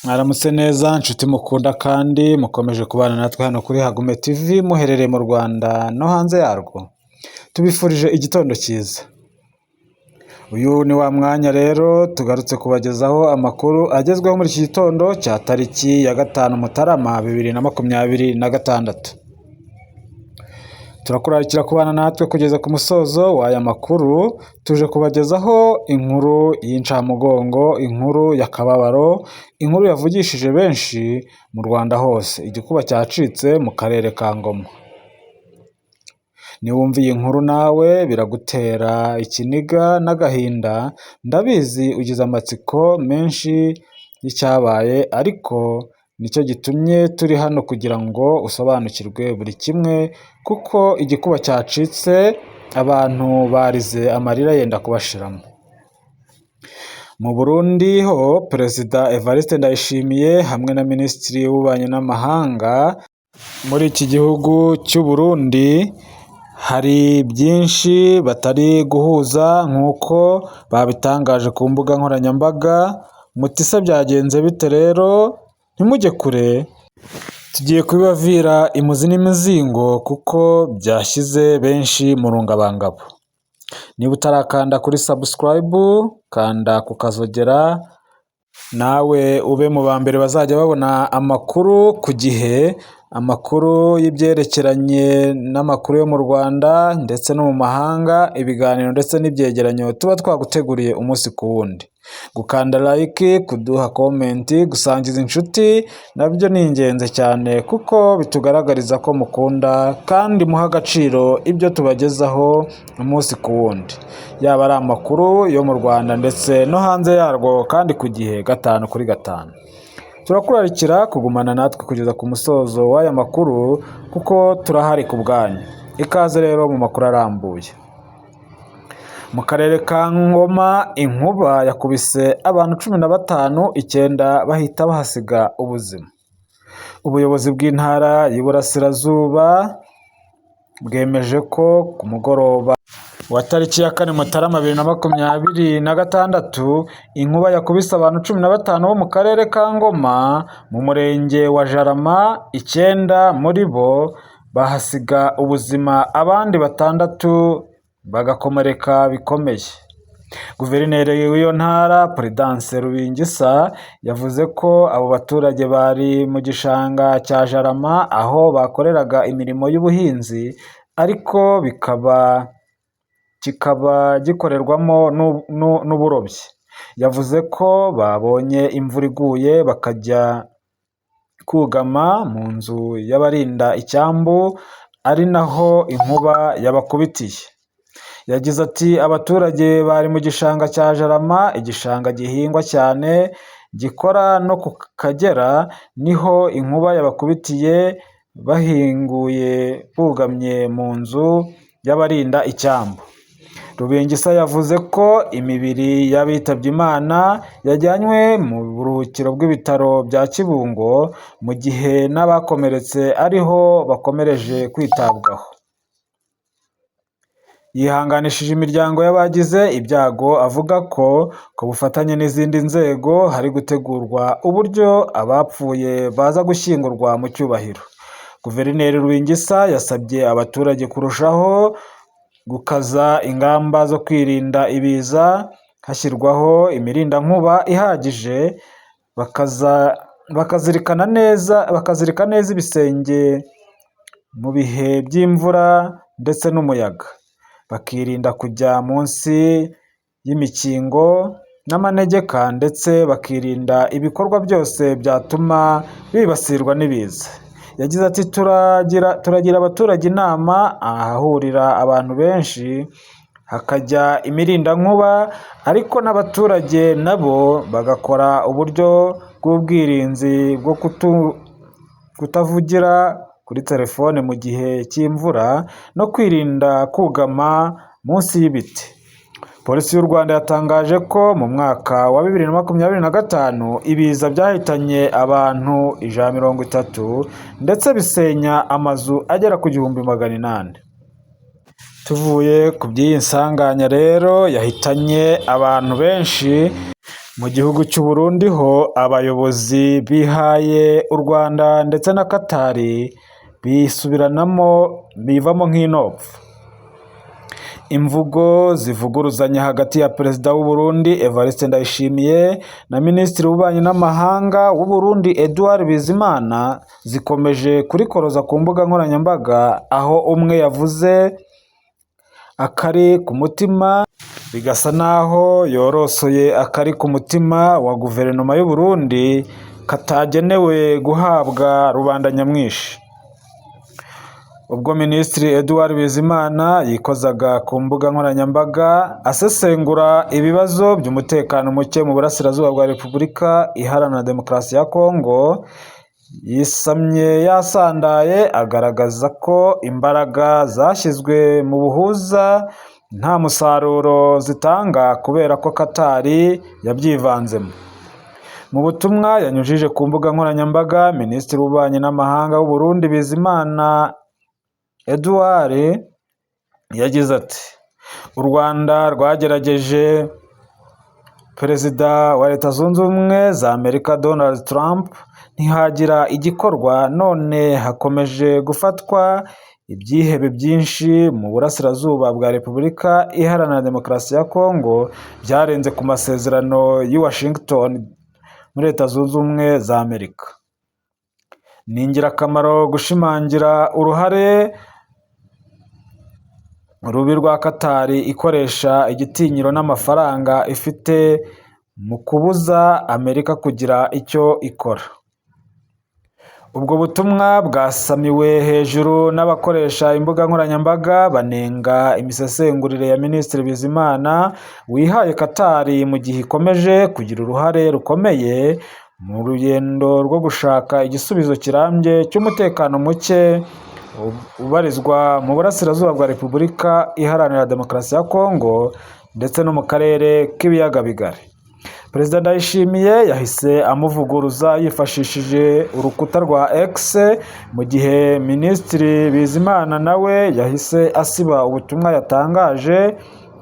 Mwaramutse neza nshuti mukunda kandi mukomeje kubana natwe hano kuri Hagume TV muherereye mu Rwanda no hanze yarwo, tubifurije igitondo cyiza. Uyu ni wa mwanya rero tugarutse kubagezaho amakuru agezweho muri iki gitondo cya tariki ya 5 Mutarama 2026. Turakurarikira kubana natwe kugeza ku musozo w'aya makuru. Tuje kubagezaho inkuru y'incamugongo, inkuru y'akababaro, inkuru yavugishije benshi mu Rwanda hose. Igikuba cyacitse mu karere ka Ngoma. Niwumva iyi nkuru nawe biragutera ikiniga n'agahinda, ndabizi ugize amatsiko menshi y'icyabaye, ariko nicyo gitumye turi hano kugira ngo usobanukirwe buri kimwe, kuko igikuba cyacitse abantu barize amarira yenda kubashiramo. Mu Burundi ho Perezida Evariste Ndayishimiye hamwe na Minisitiri w'Ububanyi n'Amahanga muri iki gihugu cy'u Burundi hari byinshi batari guhuza nk'uko babitangaje ku mbuga nkoranyambaga. Mutise byagenze bite rero? Ntimujye kure, tugiye kubibavira imuzi n'imizingo kuko byashyize benshi mu rungabangabo. Niba utarakanda kuri subscribe, kanda ku kazogera nawe ube mu ba mbere bazajya babona amakuru ku gihe, amakuru y'ibyerekeranye n'amakuru yo mu Rwanda ndetse no mu mahanga, ibiganiro ndetse n'ibyegeranyo tuba twaguteguriye umunsi ku wundi. Gukanda like, kuduha comment, gusangiza inshuti nabyo ni ingenzi cyane kuko bitugaragariza ko mukunda kandi muha agaciro ibyo tubagezaho umunsi ku wundi, yaba ari amakuru yo mu Rwanda ndetse no hanze yarwo kandi ku gihe 5 kuri 5. Turakurarikira kugumana natwe kugeza ku musozo w'aya makuru kuko turahari ku bwanyu. Ikaze rero mu makuru arambuye. Mu karere ka Ngoma inkuba yakubise abantu 15, 9 bahita bahasiga ubuzima. Ubuyobozi bw'intara y'Iburasirazuba bwemeje ko ku mugoroba wa tariki ya 4 Mutarama 2026 inkuba yakubise abantu 15 bo mu karere ka Ngoma mu murenge wa Jarama, 9 muri bo bahasiga ubuzima, abandi 6 bagakomereka bikomeye. Guverineri w'iyo ntara Prudence Rubingisa yavuze ko abo baturage bari mu gishanga cya Jarama aho bakoreraga imirimo y'ubuhinzi, ariko kikaba gikorerwamo n'uburobyi. Yavuze ko babonye imvura iguye bakajya kugama mu nzu y'abarinda icyambu, ari naho inkuba yabakubitiye. Yagize ati abaturage bari mu gishanga cya Jarama, igishanga gihingwa cyane gikora no ku Kagera, niho inkuba yabakubitiye bahinguye bugamye mu nzu y'abarinda icyambu. Rubingisa yavuze ko imibiri y'abitabye Imana yajyanywe mu buruhukiro bw'ibitaro bya Kibungo, mu gihe n'abakomeretse ariho bakomereje kwitabwaho. Yihanganishije imiryango y'abagize ibyago, avuga ko ku bufatanye n'izindi nzego hari gutegurwa uburyo abapfuye baza gushyingurwa mu cyubahiro. Guverineri Rubingisa yasabye abaturage kurushaho gukaza ingamba zo kwirinda ibiza, hashyirwaho imirindankuba ihagije, bakazirikana neza ibisenge mu bihe by'imvura ndetse n'umuyaga, bakirinda kujya munsi y'imikingo n'amanegeka, ndetse bakirinda ibikorwa byose byatuma bibasirwa n'ibiza. Yagize ati turagira abaturage inama ahahurira abantu benshi hakajya imirindankuba, ariko n'abaturage nabo bagakora uburyo bw'ubwirinzi bwo kutavugira kuri telefone mu gihe cy'imvura no kwirinda kugama munsi y'ibiti. Polisi y'u Rwanda yatangaje ko mu mwaka wa 2025 ibiza byahitanye abantu 130 ndetse bisenya amazu agera ku 800. Tuvuye ku by'iyi nsanganya rero yahitanye abantu benshi, Mu gihugu cy'u Burundi ho abayobozi bihaye u Rwanda ndetse na Katari bisubiranamo bivamo nk'inopfu. Imvugo zivuguruzanya hagati ya Perezida w'u Burundi Evariste Ndayishimiye na Minisitiri w'Ububanyi n'Amahanga w'u Burundi Edouard Bizimana zikomeje kurikoroza ku mbuga nkoranyambaga, aho umwe yavuze akari ku mutima bigasa naho yorosoye akari ku mutima wa guverinoma y'u Burundi katagenewe guhabwa rubanda nyamwinshi. Ubwo Minisitiri Edouard Bizimana yikozaga ku mbuga nkoranyambaga asesengura ibibazo by'umutekano muke mu burasirazuba bwa Repubulika Iharanira Demokarasi ya Kongo, yisamye yasandaye agaragaza ko imbaraga zashyizwe mu buhuza nta musaruro zitanga kubera ko Katari yabyivanzemo. Mu butumwa yanyujije ku mbuga nkoranyambaga, Minisitiri w'Ububanyi n'Amahanga w'u Burundi Bizimana Edouard yagize ati: "U Rwanda rwagerageje Perezida wa Leta Zunze Ubumwe za Amerika Donald Trump ntihagira igikorwa, none hakomeje gufatwa ibyihebe byinshi mu burasirazuba bwa Repubulika Iharanira Demokarasi ya Kongo byarenze ku masezerano y'i Washington muri Leta Zunze Ubumwe za Amerika. Ni ingirakamaro gushimangira uruhare rubi rwa Katari ikoresha igitinyiro n'amafaranga ifite mu kubuza Amerika kugira icyo ikora." Ubwo butumwa bwasamiwe hejuru n'abakoresha imbuga nkoranyambaga banenga imisesengurire ya Minisitiri Bizimana wihaye Katari mu gihe ikomeje kugira uruhare rukomeye mu rugendo rwo gushaka igisubizo kirambye cy'umutekano muke ubarizwa mu burasirazuba bwa Repubulika Iharanira Demokarasi ya Kongo ndetse no mu karere k'ibiyaga bigari. Perezida Ndayishimiye yahise amuvuguruza yifashishije urukuta rwa X, mu gihe Minisitiri Bizimana nawe yahise asiba ubutumwa yatangaje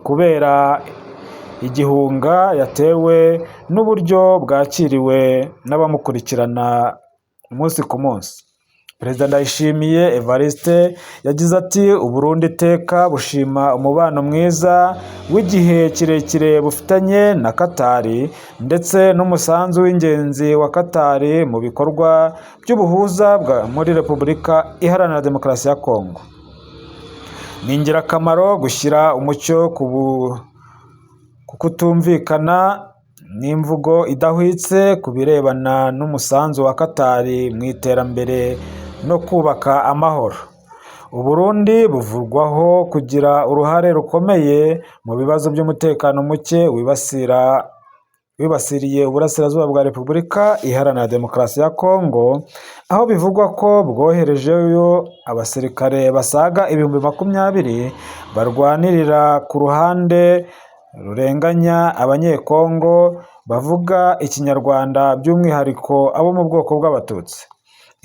kubera igihunga yatewe n'uburyo bwakiriwe n'abamukurikirana umunsi ku munsi. Perezida Ndayishimiye Evariste yagize ati: "U Burundi iteka bushima umubano mwiza w'igihe kirekire bufitanye na Katari ndetse n'umusanzu w'ingenzi wa Katari mu bikorwa by'ubuhuza muri Repubulika Iharanira Demokarasi ya Kongo. Ni ingirakamaro gushyira umucyo ku kutumvikana n'imvugo idahwitse ku birebana n'umusanzu wa Katari mu iterambere no kubaka amahoro. U Burundi buvugwaho kugira uruhare rukomeye mu bibazo by'umutekano muke wibasiriye uburasirazuba bwa Repubulika Iharanira Demokarasi ya Kongo, aho bivugwa ko bwoherejeyo abasirikare basaga 20,000 barwanirira ku ruhande rurenganya abanyekongo bavuga Ikinyarwanda, by'umwihariko abo mu bwoko bw'Abatutsi.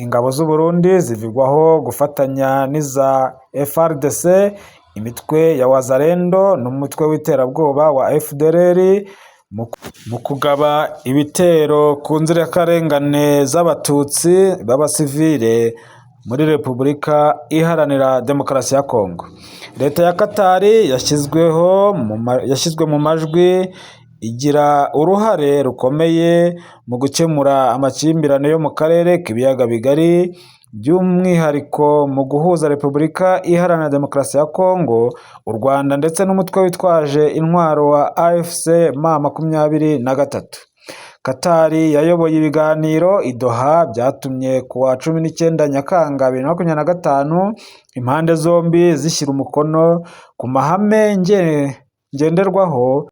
Ingabo z'u Burundi zivugwaho gufatanya n'iza FARDC, imitwe ya Wazalendo n'umutwe w'iterabwoba wa FDLR mu kugaba ibitero ku nzirakarengane z'Abatutsi b'abasivile muri Repubulika Iharanira Demokarasi ya Kongo. Leta ya Katari yashyizwe mu majwi igira uruhare rukomeye mu gukemura amakimbirane yo mu karere k'ibiyaga bigari, by'umwihariko mu guhuza Repubulika Iharanira Demokarasi ya Kongo, u Rwanda ndetse n'umutwe witwaje intwaro wa AFC M23. Katari yayoboye ibiganiro i Doha byatumye ku wa 19 Nyakanga 2025 impande zombi zishyira umukono ku mahame ngenderwaho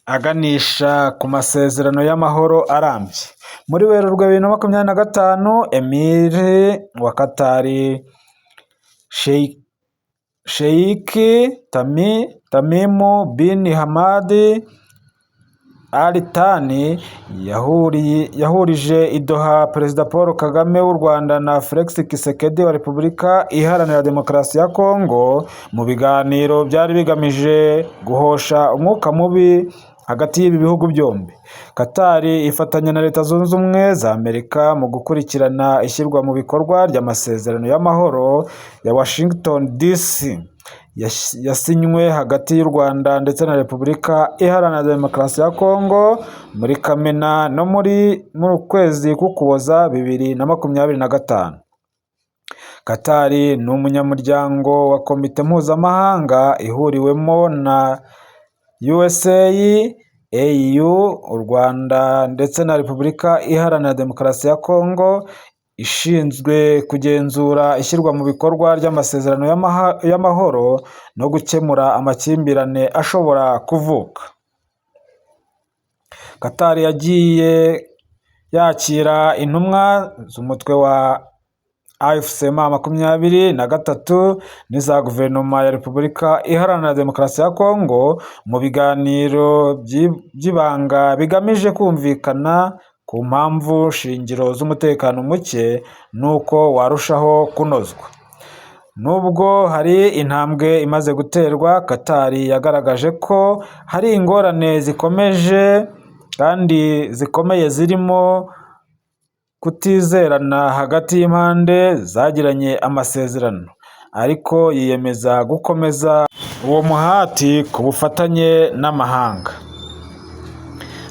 aganisha ku masezerano y'amahoro arambye. Muri Werurwe 2025, Emir wa Katari Sheikh Tamim bin Hamad Al Thani yahurije i Doha Perezida Paul Kagame w'u Rwanda na Felix Tshisekedi wa Repubulika Iharanira Demokarasi ya Kongo mu biganiro byari bigamije guhosha umwuka mubi hagati y'ibi bihugu byombi. Qatar ifatanya na Leta Zunze Ubumwe za Amerika mu gukurikirana ishyirwa mu bikorwa ry'amasezerano y'amahoro ya Washington DC yasinywe hagati y'u Rwanda ndetse na Repubulika Iharanira Demokarasi ya Kongo muri Kamena no mu kwezi k'Ukuboza 2025. Qatar ni umunyamuryango wa komite mpuzamahanga ihuriwemo na USA, EU, u Rwanda ndetse na Repubulika Iharanira Demokarasi ya Kongo, ishinzwe kugenzura ishyirwa mu bikorwa ry'amasezerano y'amahoro no gukemura amakimbirane ashobora kuvuka. Qatar yagiye yakira intumwa z'umutwe wa AFCM23 n'iza guverinoma ya Repubulika Iharanira Demokarasi ya Kongo mu biganiro by'ibanga bigamije kumvikana ku mpamvu shingiro z'umutekano muke nuko warushaho kunozwa. Nubwo hari intambwe imaze guterwa, Qatar yagaragaje ko hari ingorane zikomeje kandi zikomeye zirimo kutizerana hagati y'impande zagiranye amasezerano, ariko yiyemeza gukomeza uwo muhati ku bufatanye n'amahanga.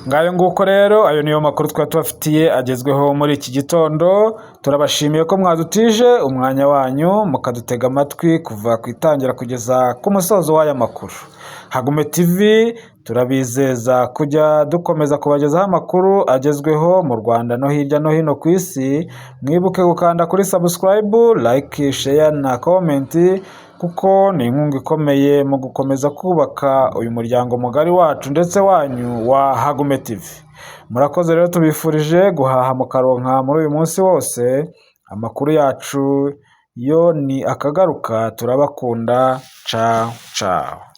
Ngayo nguko rero, ayo niyo makuru twari tubafitiye agezweho muri iki gitondo. Turabashimiye ko mwadutije umwanya wanyu mukadutega amatwi kuva ku itangira kugeza ku musozo w'aya makuru. Hagume TV turabizeza kujya dukomeza kubagezaho amakuru agezweho mu Rwanda no hirya no hino ku isi. Mwibuke gukanda kuri subscribe, like, share na comment, kuko ni inkunga ikomeye mu gukomeza kubaka uyu muryango mugari wacu ndetse wanyu wa Hagume TV. Murakoze rero, tubifurije guhaha mukaronka muri uyu munsi wose. Amakuru yacu yo ni akagaruka, turabakunda. Ciao ciao.